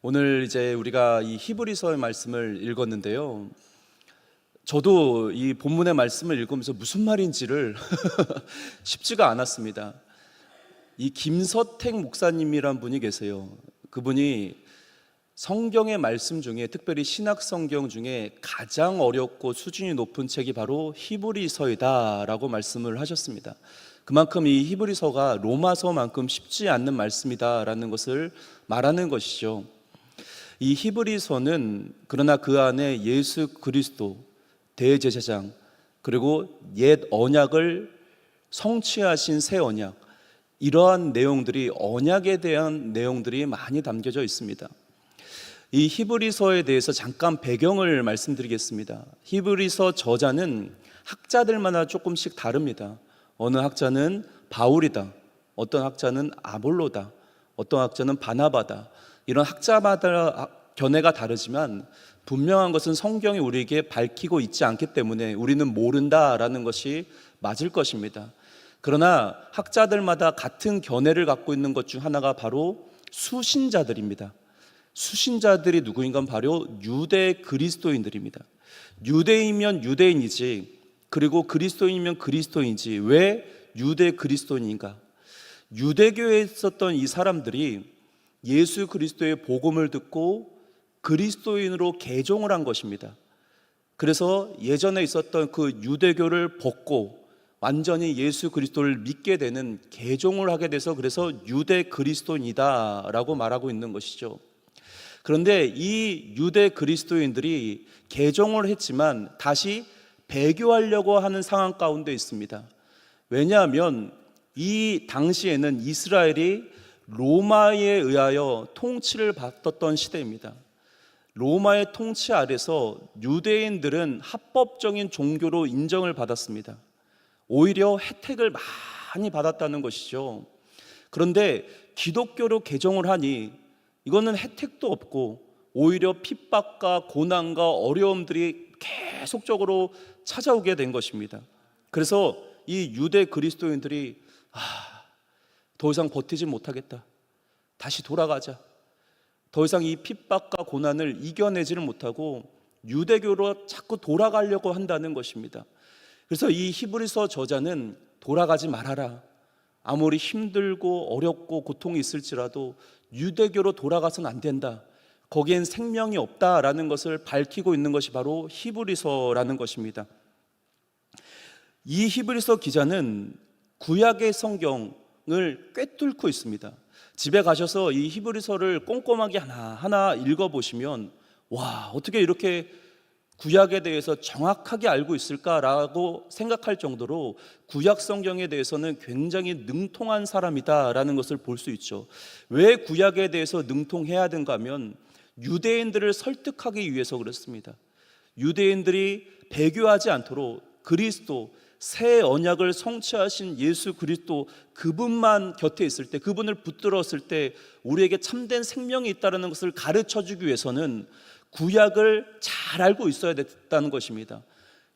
오늘 이제 우리가 이 히브리서의 말씀을 읽었는데요. 저도 이 본문의 말씀을 읽으면서 무슨 말인지를 쉽지가 않았습니다. 이 김서택 목사님이란 분이 계세요. 그분이 성경의 말씀 중에, 특별히 신약 성경 중에 가장 어렵고 수준이 높은 책이 바로 히브리서이다라고 말씀을 하셨습니다. 그만큼 이 히브리서가 로마서만큼 쉽지 않는 말씀이다라는 것을 말하는 것이죠. 이 히브리서는 그러나 그 안에 예수 그리스도 대제사장, 그리고 옛 언약을 성취하신 새 언약, 이러한 내용들이, 언약에 대한 내용들이 많이 담겨져 있습니다. 이 히브리서에 대해서 잠깐 배경을 말씀드리겠습니다. 히브리서 저자는 학자들마다 조금씩 다릅니다. 어느 학자는 바울이다, 어떤 학자는 아볼로다, 어떤 학자는 바나바다. 이런 학자마다 견해가 다르지만 분명한 것은 성경이 우리에게 밝히고 있지 않기 때문에 우리는 모른다라는 것이 맞을 것입니다. 그러나 학자들마다 같은 견해를 갖고 있는 것 중 하나가 바로 수신자들입니다. 수신자들이 누구인가 바로 유대 그리스도인들입니다. 유대인이면 유대인이지, 그리고 그리스도인이면 그리스도인이지, 왜 유대 그리스도인인가? 유대교에 있었던 이 사람들이 예수 그리스도의 복음을 듣고 그리스도인으로 개종을 한 것입니다. 그래서 예전에 있었던 그 유대교를 벗고 완전히 예수 그리스도를 믿게 되는, 개종을 하게 돼서 그래서 유대 그리스도인이다라고 말하고 있는 것이죠. 그런데 이 유대 그리스도인들이 개종을 했지만 다시 배교하려고 하는 상황 가운데 있습니다. 왜냐하면 이 당시에는 이스라엘이 로마에 의하여 통치를 받았던 시대입니다. 로마의 통치 아래서 유대인들은 합법적인 종교로 인정을 받았습니다. 오히려 혜택을 많이 받았다는 것이죠. 그런데 기독교로 개종을 하니 이거는 혜택도 없고 오히려 핍박과 고난과 어려움들이 계속적으로 찾아오게 된 것입니다. 그래서 이 유대 그리스도인들이 더 이상 버티지 못하겠다, 다시 돌아가자. 더 이상 이 핍박과 고난을 이겨내지를 못하고 유대교로 자꾸 돌아가려고 한다는 것입니다. 그래서 이 히브리서 저자는 돌아가지 말아라, 아무리 힘들고 어렵고 고통이 있을지라도 유대교로 돌아가서는 안 된다, 거기엔 생명이 없다라는 것을 밝히고 있는 것이 바로 히브리서라는 것입니다. 이 히브리서 기자는 구약의 성경을 꿰뚫고 있습니다. 집에 가셔서 이 히브리서를 꼼꼼하게 하나하나 읽어보시면 와, 어떻게 이렇게 구약에 대해서 정확하게 알고 있을까라고 생각할 정도로 구약 성경에 대해서는 굉장히 능통한 사람이다라는 것을 볼 수 있죠. 왜 구약에 대해서 능통해야 하는가 하면 유대인들을 설득하기 위해서 그렇습니다. 유대인들이 배교하지 않도록 그리스도, 새 언약을 성취하신 예수 그리스도, 그분만 곁에 있을 때, 그분을 붙들었을 때 우리에게 참된 생명이 있다는 것을 가르쳐주기 위해서는 구약을 잘 알고 있어야 됐다는 것입니다.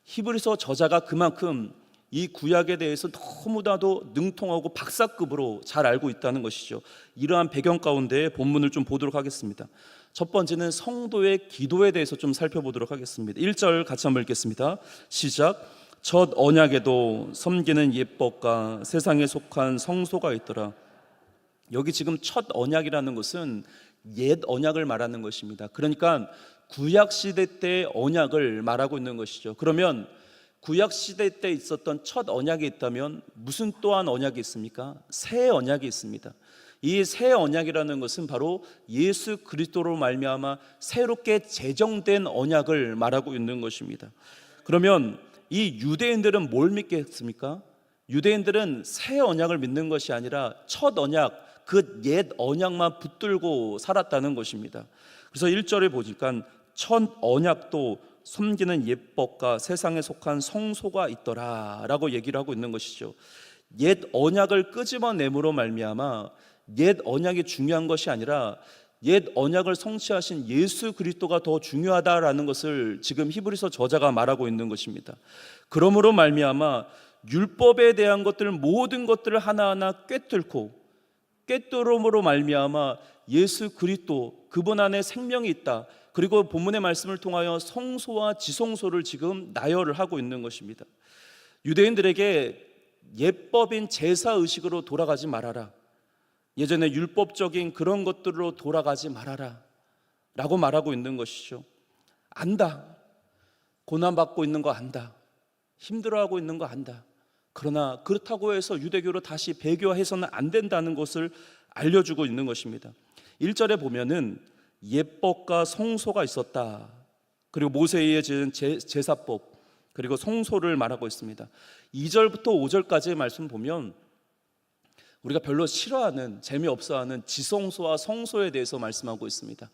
히브리서 저자가 그만큼 이 구약에 대해서 너무나도 능통하고 박사급으로 잘 알고 있다는 것이죠. 이러한 배경 가운데 본문을 좀 보도록 하겠습니다. 첫 번째는 성도의 기도에 대해서 좀 살펴보도록 하겠습니다. 1절 같이 한번 읽겠습니다. 시작. 첫 언약에도 섬기는 예법과 세상에 속한 성소가 있더라. 여기 지금 첫 언약이라는 것은 옛 언약을 말하는 것입니다. 그러니까 구약 시대 때 언약을 말하고 있는 것이죠. 그러면 구약 시대 때 있었던 첫 언약이 있다면 무슨 또한 언약이 있습니까? 새 언약이 있습니다. 이 새 언약이라는 것은 바로 예수 그리스도로 말미암아 새롭게 제정된 언약을 말하고 있는 것입니다. 그러면 이 유대인들은 뭘 믿겠습니까? 유대인들은 새 언약을 믿는 것이 아니라 첫 언약, 그 옛 언약만 붙들고 살았다는 것입니다. 그래서 1절에 보니까 첫 언약도 섬기는 예법과 세상에 속한 성소가 있더라 라고 얘기를 하고 있는 것이죠. 옛 언약을 끄집어내므로 말미암아 옛 언약이 중요한 것이 아니라 옛 언약을 성취하신 예수 그리스도가 더 중요하다라는 것을 지금 히브리서 저자가 말하고 있는 것입니다. 그러므로 말미암아 율법에 대한 것들, 모든 것들을 하나하나 꿰뚫음으로 말미암아 예수 그리스도 그분 안에 생명이 있다. 그리고 본문의 말씀을 통하여 성소와 지성소를 지금 나열을 하고 있는 것입니다. 유대인들에게 예법인 제사 의식으로 돌아가지 말아라. 예전에 율법적인 그런 것들로 돌아가지 말아라 라고 말하고 있는 것이죠. 안다. 고난받고 있는 거 안다. 힘들어하고 있는 거 안다. 그러나 그렇다고 해서 유대교로 다시 배교해서는 안 된다는 것을 알려주고 있는 것입니다. 1절에 보면은 예법과 성소가 있었다. 그리고 모세에 지은 제사법 그리고 성소를 말하고 있습니다. 2절부터 5절까지의 말씀 보면 우리가 별로 싫어하는, 재미없어하는 지성소와 성소에 대해서 말씀하고 있습니다.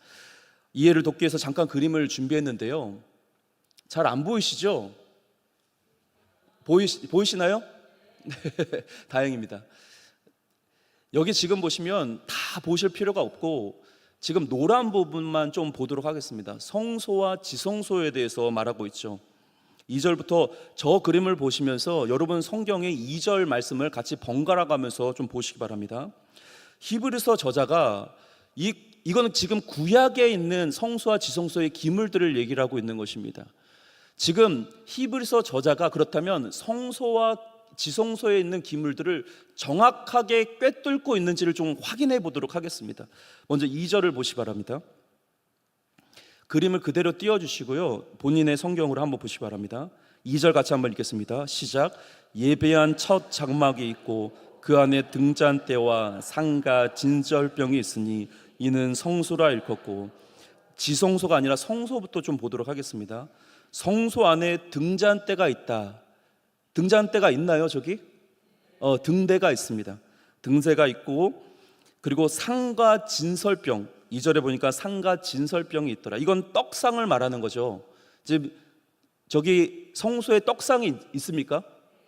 이해를 돕기 위해서 잠깐 그림을 준비했는데요. 잘 안 보이시죠? 보이시나요? 네, 다행입니다. 여기 지금 보시면 다 보실 필요가 없고 지금 노란 부분만 좀 보도록 하겠습니다. 성소와 지성소에 대해서 말하고 있죠. 2절부터 저 그림을 보시면서 여러분 성경의 2절 말씀을 같이 번갈아 가면서 좀 보시기 바랍니다. 히브리서 저자가 이거는 지금 구약에 있는 성소와 지성소의 기물들을 얘기를 하고 있는 것입니다. 지금 히브리서 저자가 그렇다면 성소와 지성소에 있는 기물들을 정확하게 꿰뚫고 있는지를 좀 확인해 보도록 하겠습니다. 먼저 2절을 보시기 바랍니다. 그림을 그대로 띄워주시고요. 본인의 성경으로 한번 보시기 바랍니다. 2절 같이 한번 읽겠습니다. 시작. 예배한 첫 장막이 있고 그 안에 등잔대와 상가 진설병이 있으니 이는 성소라 일컫고, 지성소가 아니라 성소부터 좀 보도록 하겠습니다. 성소 안에 등잔대가 있다. 등잔대가 있나요 저기? 등대가 있습니다. 등대가 있고 그리고 상과 진설병, 2절에 보니까 상과 진설병이 있더라. 이건 떡상을 말하는 거죠. 이제 저기 성소에 떡상이 있습니까?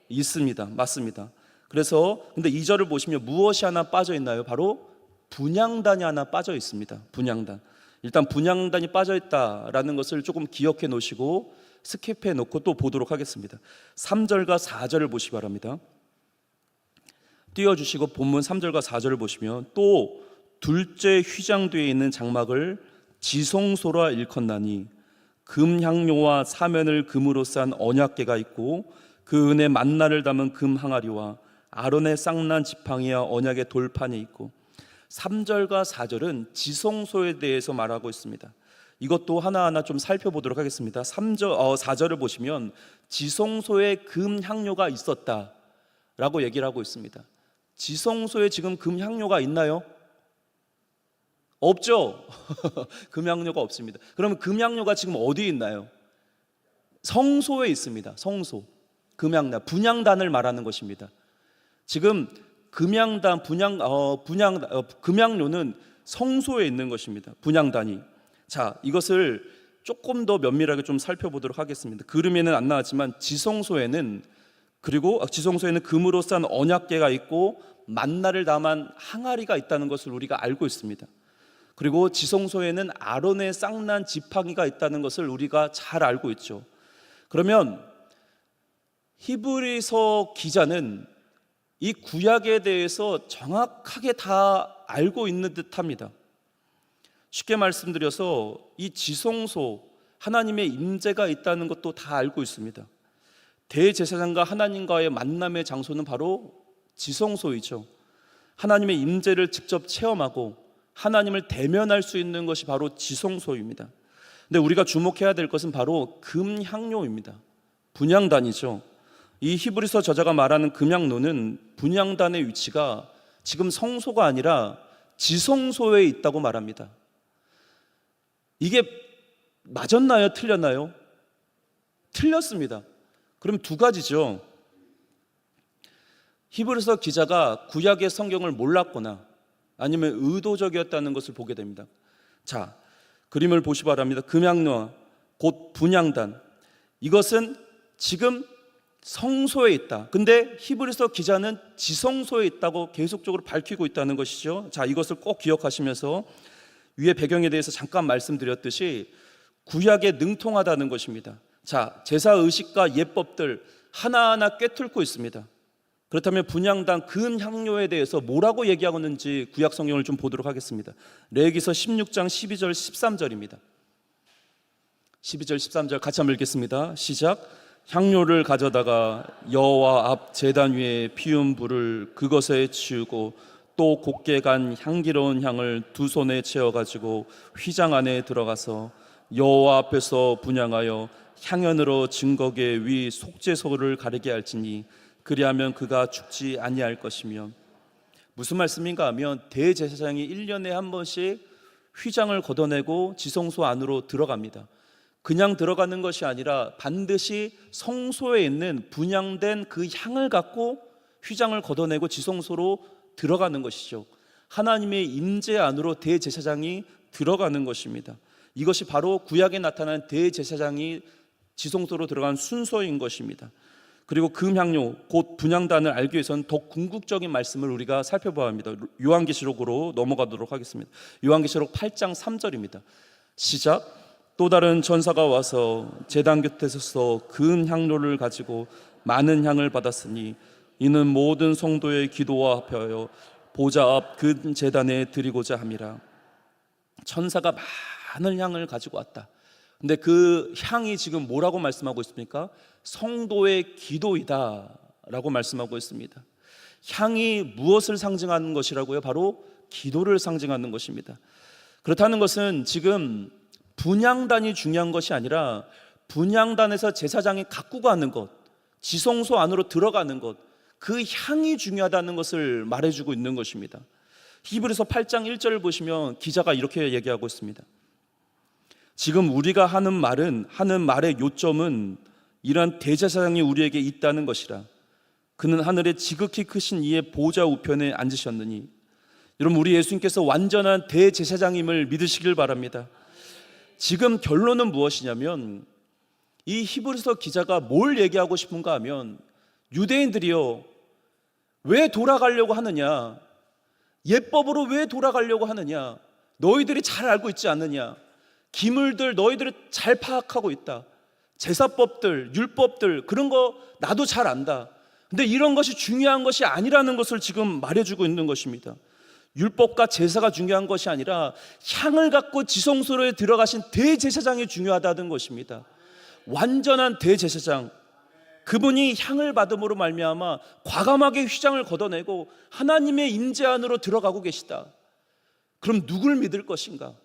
있습니다. 맞습니다. 그래서 근데 2절을 보시면 무엇이 하나 빠져 있나요? 바로 분향단이 하나 빠져 있습니다. 분향단. 일단 분향단이 빠져 있다라는 것을 조금 기억해 놓으시고 스킵해 놓고 또 보도록 하겠습니다. 3절과 4절을 보시기 바랍니다. 띄워주시고 본문 3절과 4절을 보시면 또 둘째 휘장뒤에 있는 장막을 지성소라 일컫나니 금향료와 사면을 금으로 싼 언약궤가 있고 그 은에 만나를 담은 금 항아리와 아론의 쌍난 지팡이와 언약의 돌판이 있고, 3절과 4절은 지성소에 대해서 말하고 있습니다. 이것도 하나하나 좀 살펴보도록 하겠습니다. 4절을 보시면 지성소에 금향료가 있었다라고 얘기를 하고 있습니다. 지성소에 지금 금향료가 있나요? 없죠. 금향료가 없습니다. 그러면 금향료가 지금 어디에 있나요? 성소에 있습니다. 성소. 분향단을 말하는 것입니다. 지금 금향단, 금향료는 성소에 있는 것입니다. 분향단이. 자, 이것을 조금 더 면밀하게 좀 살펴보도록 하겠습니다. 그림에는 안 나왔지만 지성소에는 금으로 싼 언약궤가 있고 만나를 담은 항아리가 있다는 것을 우리가 알고 있습니다. 그리고 지성소에는 아론의 쌍난 지팡이가 있다는 것을 우리가 잘 알고 있죠. 그러면 히브리서 기자는 이 구약에 대해서 정확하게 다 알고 있는 듯합니다. 쉽게 말씀드려서 이 지성소, 하나님의 임재가 있다는 것도 다 알고 있습니다. 대제사장과 하나님과의 만남의 장소는 바로 지성소이죠. 하나님의 임재를 직접 체험하고 하나님을 대면할 수 있는 것이 바로 지성소입니다. 근데 우리가 주목해야 될 것은 바로 금향료입니다. 분향단이죠. 이 히브리서 저자가 말하는 금향료는 분향단의 위치가 지금 성소가 아니라 지성소에 있다고 말합니다. 이게 맞았나요? 틀렸나요? 틀렸습니다. 그럼 두 가지죠. 히브리서 기자가 구약의 성경을 몰랐거나 아니면 의도적이었다는 것을 보게 됩니다. 자, 그림을 보시 바랍니다. 금향로 곧 분향단, 이것은 지금 성소에 있다. 근데 히브리서 기자는 지성소에 있다고 계속적으로 밝히고 있다는 것이죠. 자, 이것을 꼭 기억하시면서 위의 배경에 대해서 잠깐 말씀드렸듯이 구약에 능통하다는 것입니다. 자, 제사 의식과 예법들 하나하나 꿰뚫고 있습니다. 그렇다면 분향단 금 향료에 대해서 뭐라고 얘기하고 있는지 구약 성경을 좀 보도록 하겠습니다. 레위기서 16장 12절 13절입니다. 12절 13절 같이 한번 읽겠습니다. 시작. 향료를 가져다가 여호와 앞 제단 위에 피운 불을 그것에 치우고 또 곱게 간 향기로운 향을 두 손에 채워 가지고 휘장 안에 들어가서 여호와 앞에서 분향하여 향연으로 증거계 위 속죄소를 가리게 할지니 그리하면 그가 죽지 아니할 것이며. 무슨 말씀인가 하면 대제사장이 1년에 한 번씩 휘장을 걷어내고 지성소 안으로 들어갑니다. 그냥 들어가는 것이 아니라 반드시 성소에 있는 분향된 그 향을 갖고 휘장을 걷어내고 지성소로 들어가는 것이죠. 하나님의 임재 안으로 대제사장이 들어가는 것입니다. 이것이 바로 구약에 나타난 대제사장이 지성소로 들어간 순서인 것입니다. 그리고 금향료 곧 분향단을 알기 위해서는 더 궁극적인 말씀을 우리가 살펴봐야 합니다. 요한계시록으로 넘어가도록 하겠습니다. 요한계시록 8장 3절입니다. 시작. 또 다른 전사가 와서 제단 곁에 서서 금향료를 가지고 많은 향을 받았으니 이는 모든 성도의 기도와 합하여 보좌 앞 그 제단에 드리고자 함이라. 천사가 많은 향을 가지고 왔다. 근데 그 향이 지금 뭐라고 말씀하고 있습니까? 성도의 기도이다 라고 말씀하고 있습니다. 향이 무엇을 상징하는 것이라고요? 바로 기도를 상징하는 것입니다. 그렇다는 것은 지금 분향단이 중요한 것이 아니라 분향단에서 제사장이 갖고 가는 것, 지성소 안으로 들어가는 것, 그 향이 중요하다는 것을 말해주고 있는 것입니다. 히브리서 8장 1절을 보시면 기자가 이렇게 얘기하고 있습니다. 지금 우리가 하는 말의 요점은 이러한 대제사장이 우리에게 있다는 것이라. 그는 하늘에 지극히 크신 이의 보좌 우편에 앉으셨느니. 여러분, 우리 예수님께서 완전한 대제사장임을 믿으시길 바랍니다. 지금 결론은 무엇이냐면 이 히브리서 기자가 뭘 얘기하고 싶은가 하면 유대인들이요, 왜 돌아가려고 하느냐, 예법으로 왜 돌아가려고 하느냐, 너희들이 잘 알고 있지 않느냐, 기물들 너희들이 잘 파악하고 있다, 제사법들, 율법들 그런 거 나도 잘 안다. 근데 이런 것이 중요한 것이 아니라는 것을 지금 말해주고 있는 것입니다. 율법과 제사가 중요한 것이 아니라 향을 갖고 지성소로에 들어가신 대제사장이 중요하다는 것입니다. 완전한 대제사장, 그분이 향을 받음으로 말미암아 과감하게 휘장을 걷어내고 하나님의 임재 안으로 들어가고 계시다. 그럼 누굴 믿을 것인가?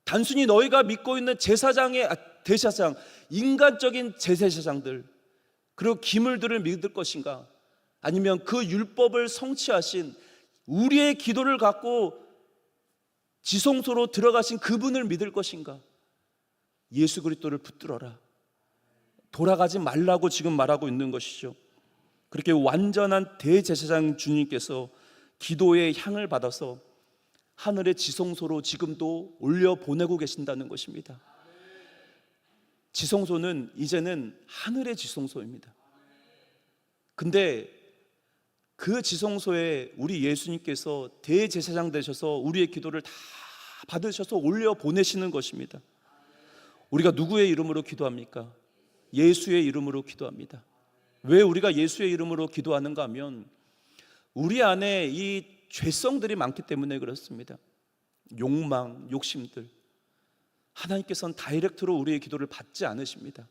단순히 너희가 믿고 있는 대제사장, 인간적인 제사장들 그리고 기물들을 믿을 것인가? 아니면 그 율법을 성취하신 우리의 기도를 갖고 지성소로 들어가신 그분을 믿을 것인가? 예수 그리스도를 붙들어라. 돌아가지 말라고 지금 말하고 있는 것이죠. 그렇게 완전한 대제사장 주님께서 기도의 향을 받아서 하늘의 지성소로 지금도 올려보내고 계신다는 것입니다. 지성소는 이제는 하늘의 지성소입니다. 근데 그 지성소에 우리 예수님께서 대제사장 되셔서 우리의 기도를 다 받으셔서 올려보내시는 것입니다. 우리가 누구의 이름으로 기도합니까? 예수의 이름으로 기도합니다. 왜 우리가 예수의 이름으로 기도하는가 하면 우리 안에 이 죄성들이 많기 때문에 그렇습니다. 욕망, 욕심들. 하나님께서는 다이렉트로 우리의 기도를 받지 않으십니다.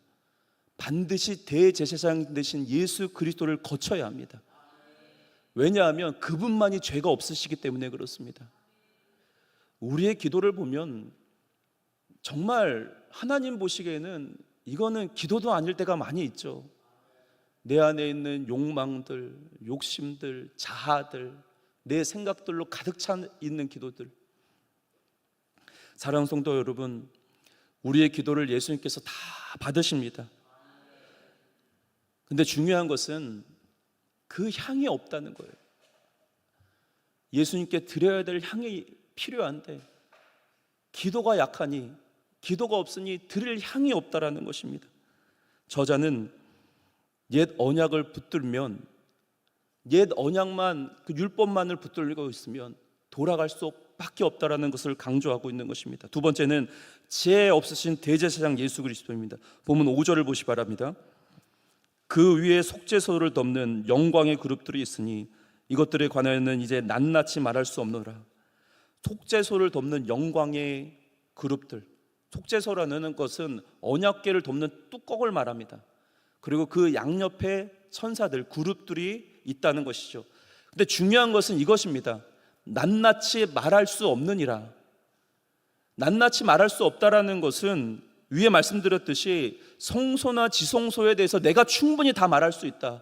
반드시 대제사장 되신 예수 그리스도를 거쳐야 합니다. 왜냐하면 그분만이 죄가 없으시기 때문에 그렇습니다. 우리의 기도를 보면 정말 하나님 보시기에는 이거는 기도도 아닐 때가 많이 있죠. 내 안에 있는 욕망들, 욕심들, 자아들, 내 생각들로 가득 차 있는 기도들. 사랑하는 성도 여러분, 우리의 기도를 예수님께서 다 받으십니다. 근데 중요한 것은 그 향이 없다는 거예요. 예수님께 드려야 될 향이 필요한데 기도가 약하니, 기도가 없으니 드릴 향이 없다라는 것입니다. 저자는 옛 언약을 붙들면, 옛 언약만, 그 율법만을 붙들고 있으면 돌아갈 수밖에 없다라는 것을 강조하고 있는 것입니다. 두 번째는 죄 없으신 대제사장 예수 그리스도입니다. 보면 5절을 보시 바랍니다. 그 위에 속죄소를 덮는 영광의 그룹들이 있으니 이것들에 관하여는 이제 낱낱이 말할 수 없노라. 속죄소를 덮는 영광의 그룹들, 속죄소라는 것은 언약궤를 덮는 뚜껑을 말합니다. 그리고 그 양옆에 천사들, 그룹들이 있다는 것이죠. 근데 중요한 것은 이것입니다. 낱낱이 말할 수 없느니라. 낱낱이 말할 수 없다라는 것은 위에 말씀드렸듯이 성소나 지성소에 대해서 내가 충분히 다 말할 수 있다.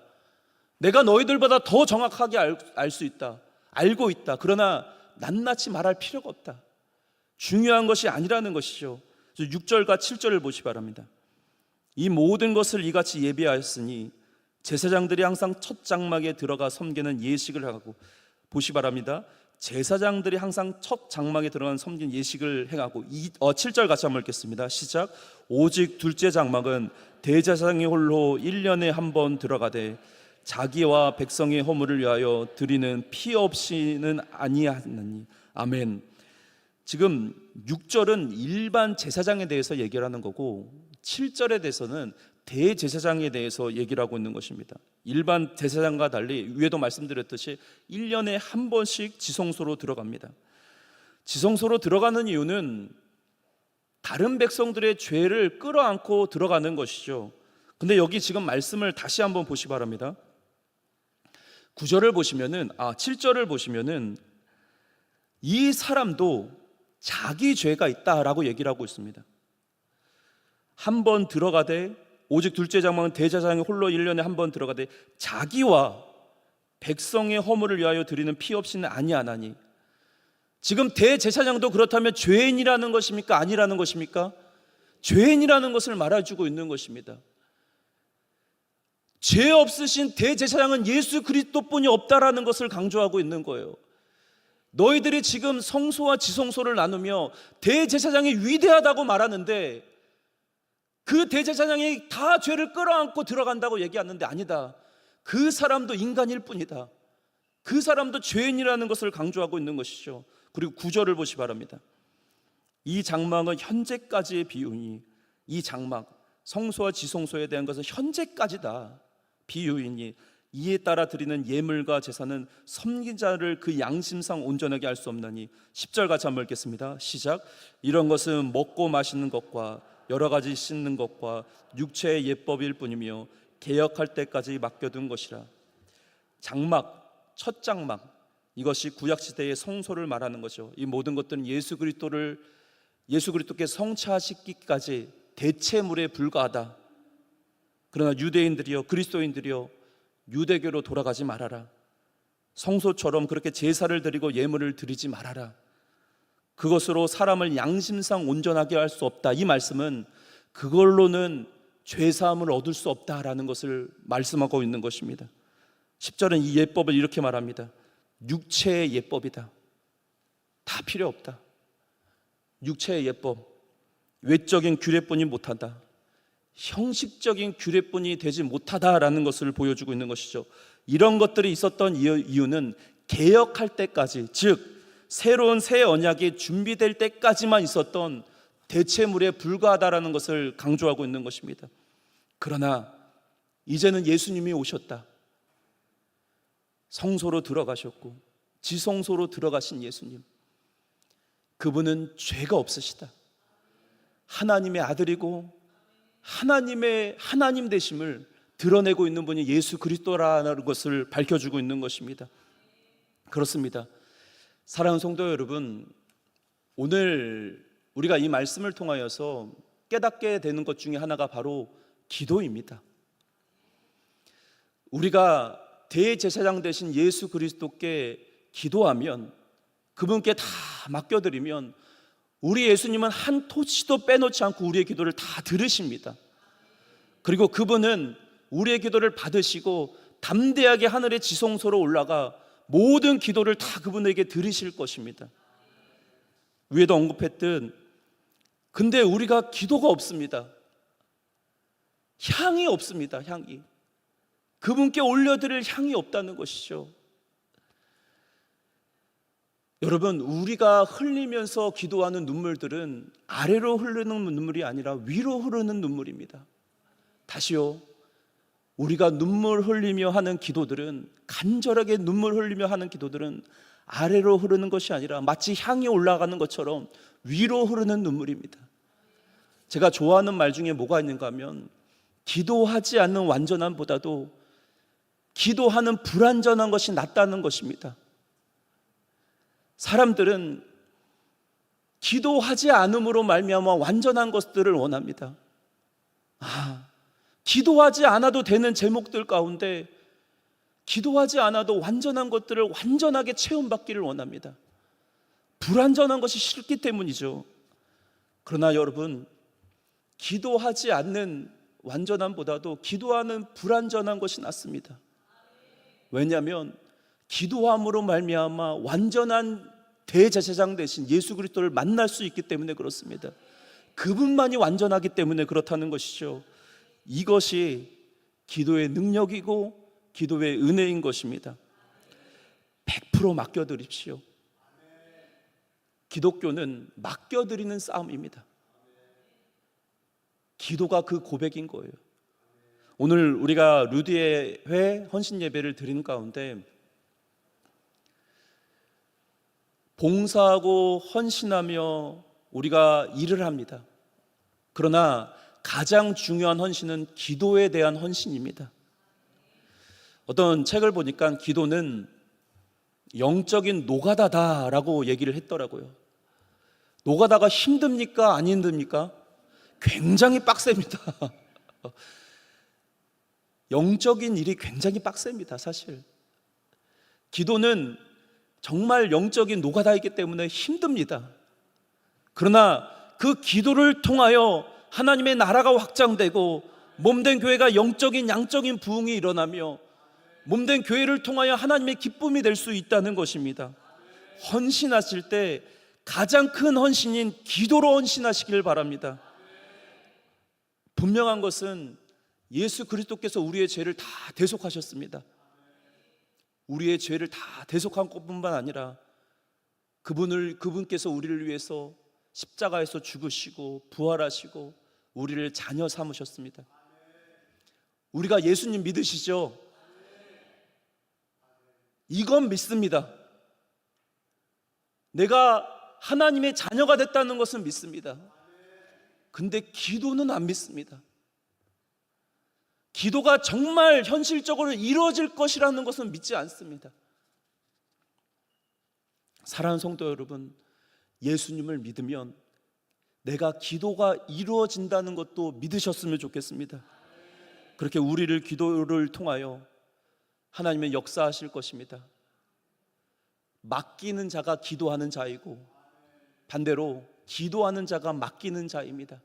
내가 너희들보다 더 정확하게 알 수 있다. 알고 있다. 그러나 낱낱이 말할 필요가 없다. 중요한 것이 아니라는 것이죠. 6절과 7절을 보시 바랍니다. 이 모든 것을 이같이 예비하였으니 제사장들이 항상 첫 장막에 들어가 섬기는 예식을 하고, 보시 바랍니다. 제사장들이 항상 첫 장막에 들어간 섬긴 예식을 행하고, 7절 같이 한번 읽겠습니다. 시작. 오직 둘째 장막은 대제사장이 홀로 1년에 한 번 들어가되 자기와 백성의 허물을 위하여 드리는 피 없이는 아니하느니. 아멘. 지금 6절은 일반 제사장에 대해서 얘기를 하는 거고 7절에 대해서는 대제사장에 대해서 얘기를 하고 있는 것입니다. 일반 제사장과 달리 위에도 말씀드렸듯이 1년에 한 번씩 지성소로 들어갑니다. 지성소로 들어가는 이유는 다른 백성들의 죄를 끌어안고 들어가는 것이죠. 근데 여기 지금 말씀을 다시 한번 보시 바랍니다. 9절을 보시면은 7절을 보시면은 이 사람도 자기 죄가 있다라고 얘기를 하고 있습니다. 한 번 들어가되 오직 둘째 장막은 대제사장이 홀로 1년에 한 번 들어가되 자기와 백성의 허물을 위하여 드리는 피 없이는 아니하나니. 지금 대제사장도 그렇다면 죄인이라는 것입니까? 아니라는 것입니까? 죄인이라는 것을 말해주고 있는 것입니다. 죄 없으신 대제사장은 예수 그리스도뿐이 없다라는 것을 강조하고 있는 거예요. 너희들이 지금 성소와 지성소를 나누며 대제사장이 위대하다고 말하는데 그 대제사장이 다 죄를 끌어안고 들어간다고 얘기하는데 아니다. 그 사람도 인간일 뿐이다. 그 사람도 죄인이라는 것을 강조하고 있는 것이죠. 그리고 9절을 보시 바랍니다. 이 장막은 현재까지의 비유니, 이 장막, 성소와 지성소에 대한 것은 현재까지다. 비유이니 이에 따라 드리는 예물과 제사는 섬긴 자를 그 양심상 온전하게 할 수 없나니. 10절 같이 한번 읽겠습니다. 시작. 이런 것은 먹고 마시는 것과 여러 가지 씻는 것과 육체의 예법일 뿐이며 개혁할 때까지 맡겨둔 것이라. 장막, 첫 장막, 이것이 구약시대의 성소를 말하는 것이죠. 이 모든 것들은 예수 그리스도께 성취하시기까지 대체물에 불과하다. 그러나 유대인들이여, 그리스도인들이여, 유대교로 돌아가지 말아라. 성소처럼 그렇게 제사를 드리고 예물을 드리지 말아라. 그것으로 사람을 양심상 온전하게 할 수 없다. 이 말씀은 그걸로는 죄사함을 얻을 수 없다라는 것을 말씀하고 있는 것입니다. 10절은 이 예법을 이렇게 말합니다. 육체의 예법이다. 다 필요 없다. 육체의 예법, 외적인 규례뿐이 못하다. 형식적인 규례뿐이 되지 못하다라는 것을 보여주고 있는 것이죠. 이런 것들이 있었던 이유는 개혁할 때까지, 즉 새로운 새 언약이 준비될 때까지만 있었던 대체물에 불과하다라는 것을 강조하고 있는 것입니다. 그러나 이제는 예수님이 오셨다. 성소로 들어가셨고 지성소로 들어가신 예수님, 그분은 죄가 없으시다. 하나님의 아들이고 하나님의 하나님 되심을 드러내고 있는 분이 예수 그리스도라는 것을 밝혀주고 있는 것입니다. 그렇습니다. 사랑하는 성도 여러분, 오늘 우리가 이 말씀을 통하여서 깨닫게 되는 것 중에 하나가 바로 기도입니다. 우리가 대제사장 되신 예수 그리스도께 기도하면, 그분께 다 맡겨드리면 우리 예수님은 한 토치도 빼놓지 않고 우리의 기도를 다 들으십니다. 그리고 그분은 우리의 기도를 받으시고 담대하게 하늘의 지성소로 올라가 모든 기도를 다 그분에게 들으실 것입니다. 위에도 언급했듯 근데 우리가 기도가 없습니다. 향이 없습니다. 향이. 그분께 올려드릴 향이 없다는 것이죠. 여러분, 우리가 흘리면서 기도하는 눈물들은 아래로 흐르는 눈물이 아니라 위로 흐르는 눈물입니다. 다시요. 우리가 눈물 흘리며 하는 기도들은, 간절하게 눈물 흘리며 하는 기도들은 아래로 흐르는 것이 아니라 마치 향이 올라가는 것처럼 위로 흐르는 눈물입니다. 제가 좋아하는 말 중에 뭐가 있는가 하면, 기도하지 않는 완전함보다도 기도하는 불완전한 것이 낫다는 것입니다. 사람들은 기도하지 않음으로 말미암아 완전한 것들을 원합니다. 기도하지 않아도 되는 제목들 가운데 기도하지 않아도 완전한 것들을 완전하게 체험받기를 원합니다. 불완전한 것이 싫기 때문이죠. 그러나 여러분, 기도하지 않는 완전함보다도 기도하는 불완전한 것이 낫습니다. 왜냐하면 기도함으로 말미암아 완전한 대제사장 대신 예수 그리스도를 만날 수 있기 때문에 그렇습니다. 그분만이 완전하기 때문에 그렇다는 것이죠. 이것이 기도의 능력이고 기도의 은혜인 것입니다. 100% 맡겨드립시오. 기독교는 맡겨드리는 싸움입니다. 기도가 그 고백인 거예요. 오늘 우리가 루디의 회 헌신 예배를 드리는 가운데 봉사하고 헌신하며 우리가 일을 합니다. 그러나 가장 중요한 헌신은 기도에 대한 헌신입니다. 어떤 책을 보니까 기도는 영적인 노가다다라고 얘기를 했더라고요. 노가다가 힘듭니까? 안 힘듭니까? 굉장히 빡셉니다. 영적인 일이 굉장히 빡셉니다, 사실. 기도는 정말 영적인 노가다이기 때문에 힘듭니다. 그러나 그 기도를 통하여 하나님의 나라가 확장되고 몸된 교회가 영적인 양적인 부흥이 일어나며 몸된 교회를 통하여 하나님의 기쁨이 될 수 있다는 것입니다. 헌신하실 때 가장 큰 헌신인 기도로 헌신하시길 바랍니다. 분명한 것은 예수 그리스도께서 우리의 죄를 다 대속하셨습니다. 우리의 죄를 다 대속한 것뿐만 아니라 그분께서 우리를 위해서 십자가에서 죽으시고 부활하시고 우리를 자녀 삼으셨습니다. 우리가 예수님 믿으시죠? 이건 믿습니다. 내가 하나님의 자녀가 됐다는 것은 믿습니다. 근데 기도는 안 믿습니다. 기도가 정말 현실적으로 이루어질 것이라는 것은 믿지 않습니다. 사랑하는 성도 여러분, 예수님을 믿으면 내가 기도가 이루어진다는 것도 믿으셨으면 좋겠습니다. 그렇게 우리를 기도를 통하여 하나님의 역사하실 것입니다. 맡기는 자가 기도하는 자이고 반대로 기도하는 자가 맡기는 자입니다.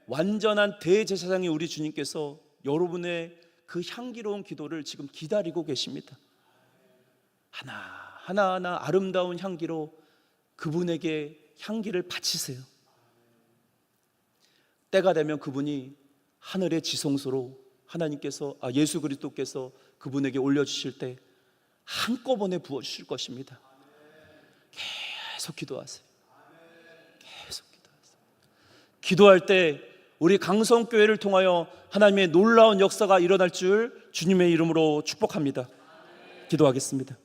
완전한 대제사장이 우리 주님께서 여러분의 그 향기로운 기도를 지금 기다리고 계십니다. 하나하나 아름다운 향기로 그분에게 향기를 바치세요. 때가 되면 그분이 하늘의 지성소로 하나님께서 예수 그리스도께서 그분에게 올려주실 때 한꺼번에 부어주실 것입니다. 계속 기도하세요. 계속 기도하세요. 기도할 때 우리 강성교회를 통하여 하나님의 놀라운 역사가 일어날 줄 주님의 이름으로 축복합니다. 기도하겠습니다.